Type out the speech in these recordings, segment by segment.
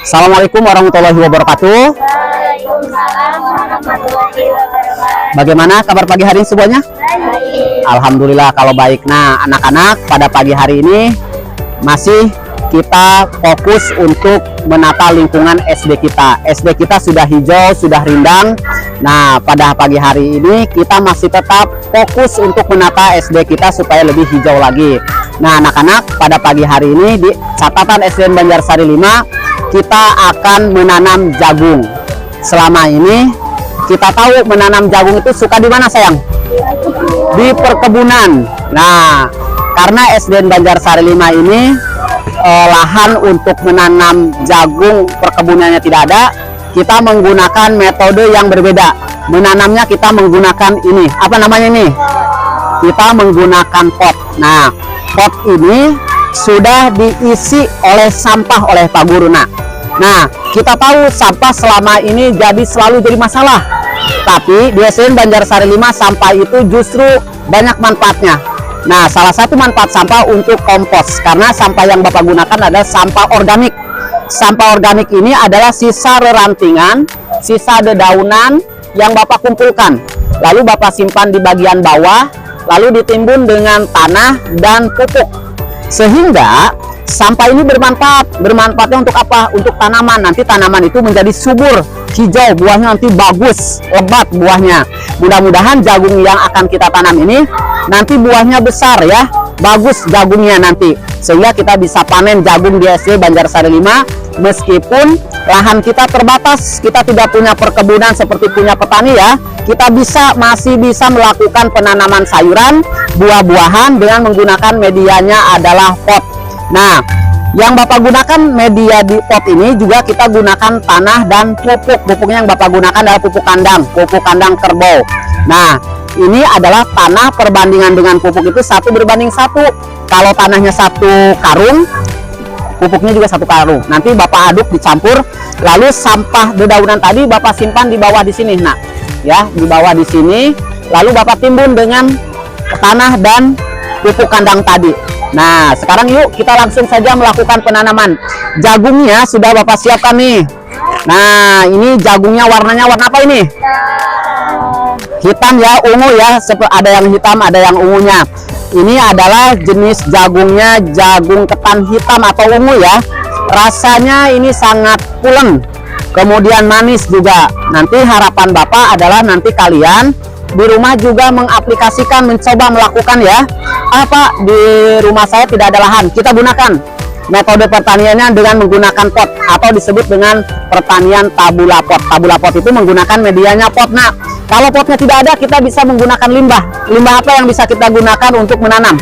Assalamualaikum warahmatullahi wabarakatuh. Waalaikumsalam warahmatullahi wabarakatuh. Bagaimana kabar pagi hari ini semuanya? Baik. Alhamdulillah kalau baik. Nah, anak-anak pada pagi hari ini masih kita fokus untuk menata lingkungan SD kita. SD kita sudah hijau, sudah rindang. Nah, pada pagi hari ini kita masih tetap fokus untuk menata SD kita supaya lebih hijau lagi. Nah, anak-anak pada pagi hari ini di catatan SDN Banjarsari 5 kita akan menanam jagung. Selama ini kita tahu menanam jagung itu suka di mana sayang? Di perkebunan. Nah, karena SDN Banjarsari 5 ini lahan untuk menanam jagung perkebunannya tidak ada, kita menggunakan metode yang berbeda. Menanamnya kita menggunakan ini. Apa namanya ini? Kita menggunakan pot. Nah, pot ini sudah diisi oleh sampah oleh Pak Guru. Nah, kita tahu sampah selama ini selalu jadi masalah. Tapi di SDN Banjarsari 5 sampah itu justru banyak manfaatnya. Nah, salah satu manfaat sampah untuk kompos, karena sampah yang Bapak gunakan adalah sampah organik. Sampah organik ini adalah sisa rerantingan, sisa dedaunan yang Bapak kumpulkan. Lalu Bapak simpan di bagian bawah, lalu ditimbun dengan tanah dan pupuk. Sehingga sampah ini bermanfaat. Bermanfaatnya untuk apa? Untuk tanaman. Nanti tanaman itu menjadi subur, hijau, buahnya nanti bagus, lebat buahnya. Mudah-mudahan jagung yang akan kita tanam ini nanti buahnya besar ya, bagus jagungnya nanti. Sehingga kita bisa panen jagung di SD Banjarsari 5 meskipun lahan kita terbatas, kita tidak punya perkebunan seperti punya petani ya. Kita masih bisa melakukan penanaman sayuran, buah-buahan dengan menggunakan medianya adalah pot. Nah, yang Bapak gunakan media di pot ini juga kita gunakan tanah dan pupuk. Pupuknya yang Bapak gunakan adalah pupuk kandang kerbau. Nah, ini adalah tanah perbandingan dengan pupuk itu 1:1. Kalau tanahnya 1 karung, pupuknya juga 1 karung. Nanti Bapak aduk dicampur, lalu sampah dedaunan tadi Bapak simpan di bawah di sini. Nah, ya, di bawah di sini, lalu Bapak timbun dengan tanah dan pupuk kandang tadi. Nah, sekarang yuk kita langsung saja melakukan penanaman. Jagungnya sudah Bapak siapkan nih. Nah, ini jagungnya warnanya warna apa ini? Hitam ya, ungu ya. Ada yang hitam, ada yang ungunya. Ini adalah jenis jagungnya jagung ketan hitam atau ungu ya. Rasanya ini sangat pulen, kemudian manis juga. Nanti harapan Bapak adalah nanti kalian di rumah juga mengaplikasikan, mencoba melakukan ya. Pak, di rumah saya tidak ada lahan, kita gunakan metode pertaniannya dengan menggunakan pot atau disebut dengan pertanian tabula pot. Tabula pot itu menggunakan medianya pot. Nah, kalau potnya tidak ada, kita bisa menggunakan limbah. Limbah apa yang bisa kita gunakan untuk menanam?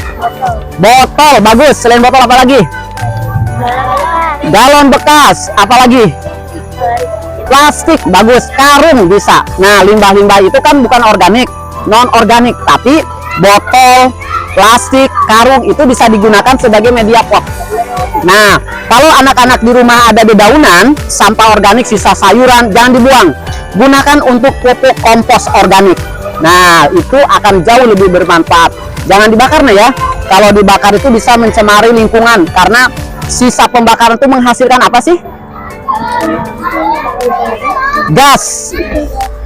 Botol, bagus. Selain botol apa lagi? Galon bekas, apalagi? Plastik, bagus. Karung bisa. Nah, limbah-limbah itu kan bukan organik, non organik, tapi botol, plastik, karung itu bisa digunakan sebagai media pot. Nah, kalau anak-anak di rumah ada dedaunan, sampah organik, sisa sayuran, jangan dibuang. Gunakan untuk pupuk kompos organik. Nah, itu akan jauh lebih bermanfaat. Jangan dibakar nih ya. Kalau dibakar itu bisa mencemari lingkungan, karena sisa pembakaran itu menghasilkan apa sih? Gas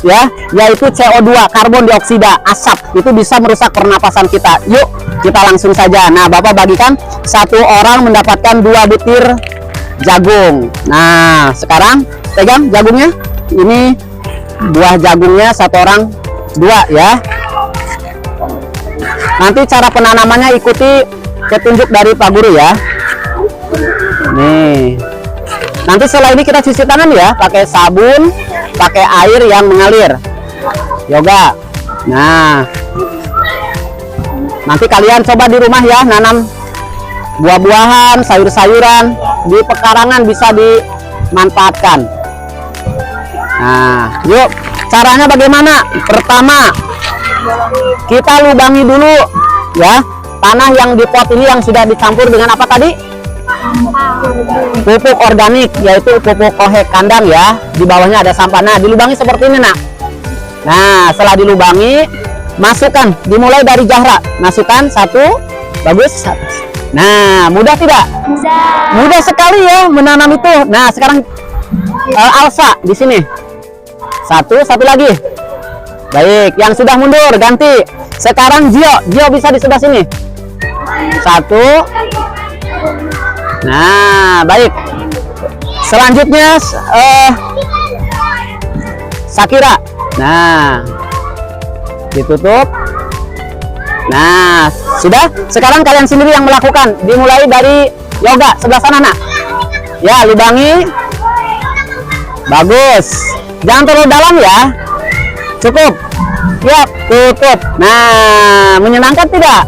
ya, yaitu CO2, karbon dioksida, asap. Itu bisa merusak pernapasan kita. Yuk kita langsung saja. Nah, Bapak bagikan, 1 orang mendapatkan 2 butir jagung. Nah, sekarang pegang jagungnya. Ini buah jagungnya, 1 orang 2 ya. Nanti cara penanamannya ikuti petunjuk dari Pak Guru ya. Nih, nanti setelah ini kita cuci tangan ya, pakai sabun, pakai air yang mengalir. Yoga. Nah, nanti kalian coba di rumah ya, nanam buah-buahan, sayur-sayuran di pekarangan bisa dimanfaatkan. Nah, yuk caranya bagaimana? Pertama, kita lubangi dulu ya tanah yang di pot ini yang sudah dicampur dengan apa tadi? Pupuk organik, yaitu pupuk kohek kandang ya. Di bawahnya ada sampah. Nah, dilubangi seperti ini nak. Nah, setelah dilubangi, masukkan, dimulai dari jahra. Masukkan 1, bagus. Nah, mudah tidak? Mudah sekali ya menanam itu. Nah, sekarang Alsa di sini. Satu lagi. Baik, yang sudah mundur ganti. Sekarang Gio bisa di sebelah sini. Satu. Nah, baik. Selanjutnya Sakira. Nah, ditutup. Nah, sudah. Sekarang kalian sendiri yang melakukan. Dimulai dari Yoga sebelah sana, nak. Ya, lubangi. Bagus. Jangan terlalu dalam ya. Cukup. Ya, tutup. Nah, menyenangkan tidak?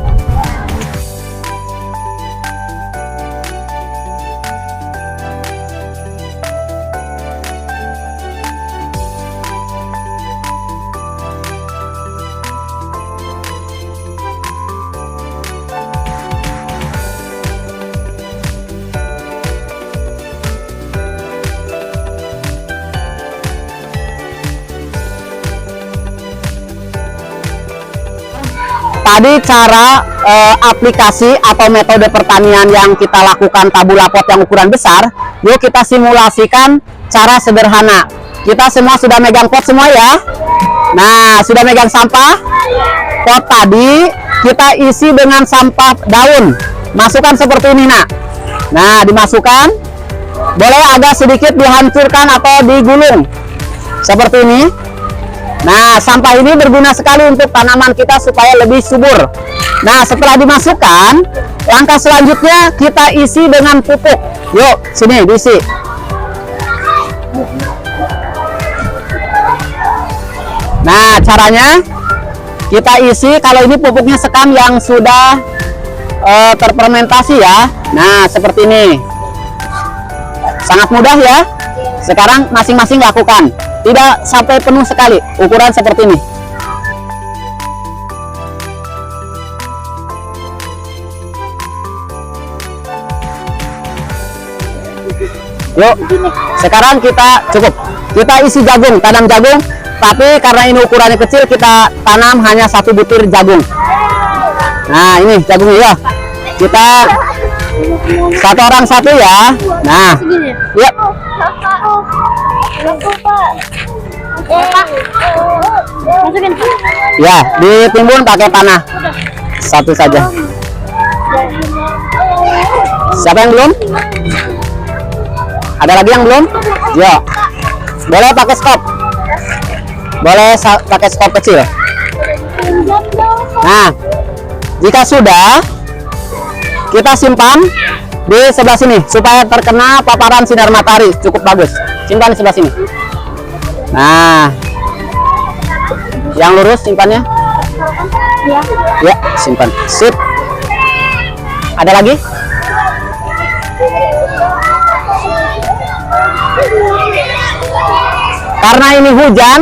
Tadi cara aplikasi atau metode pertanian yang kita lakukan tabula pot yang ukuran besar. Yuk kita simulasikan cara sederhana. Kita semua sudah megang pot semua ya. Nah, sudah megang sampah. Pot tadi kita isi dengan sampah daun. Masukkan seperti ini, nak. Nah, dimasukkan. Boleh agak sedikit dihancurkan atau digulung. Seperti ini. Nah, sampah ini berguna sekali untuk tanaman kita supaya lebih subur. Nah, setelah dimasukkan, langkah selanjutnya kita isi dengan pupuk. Yuk, sini diisi. Nah, caranya kita isi, kalau ini pupuknya sekam yang sudah terfermentasi ya. Nah, seperti ini. Sangat mudah ya. Sekarang masing-masing lakukan. Tidak sampai penuh sekali, ukuran seperti ini. Yuk, sekarang kita cukup. Kita isi jagung, tanam jagung. Tapi karena ini ukurannya kecil, kita tanam hanya 1 butir jagung. Nah, ini jagungnya ya. Kita satu orang satu ya. Nah, yuk. Ya, ditimbun pakai tanah. Satu saja. Siapa yang belum? Ada lagi yang belum? Yo. Boleh pakai skop. Boleh pakai skop kecil. Nah, jika sudah, kita simpan di sebelah sini supaya terkena paparan sinar matahari cukup bagus. Simpan di sebelah sini. Nah, yang lurus simpannya. Ya, simpan. Sip. Ada lagi? Karena ini hujan,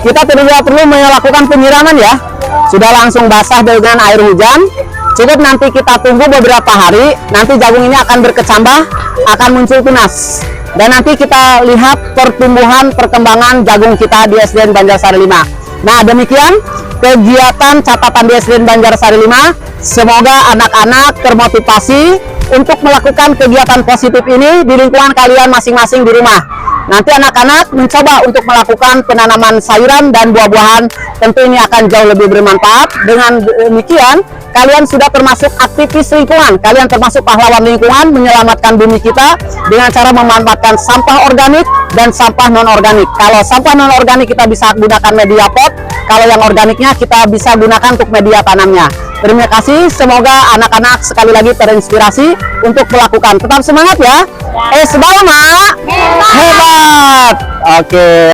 kita tidak perlu melakukan penyiraman ya. Sudah langsung basah dengan air hujan. Cukup nanti kita tunggu beberapa hari, nanti jagung ini akan berkecambah, akan muncul tunas. Dan nanti kita lihat perkembangan jagung kita di SDN Banjarsari 5. Nah, demikian kegiatan catatan di SDN Banjarsari 5. Semoga anak-anak termotivasi untuk melakukan kegiatan positif ini di lingkungan kalian masing-masing di rumah. Nanti anak-anak mencoba untuk melakukan penanaman sayuran dan buah-buahan. Tentu ini akan jauh lebih bermanfaat. Dengan demikian, kalian sudah termasuk aktivis lingkungan. Kalian termasuk pahlawan lingkungan, menyelamatkan bumi kita dengan cara memanfaatkan sampah organik dan sampah non-organik. Kalau sampah non-organik kita bisa gunakan media pot. Kalau yang organiknya kita bisa gunakan untuk media tanamnya. Terima kasih. Semoga anak-anak sekali lagi terinspirasi untuk melakukan. Tetap semangat ya. Sebalma. Hebat. Oke.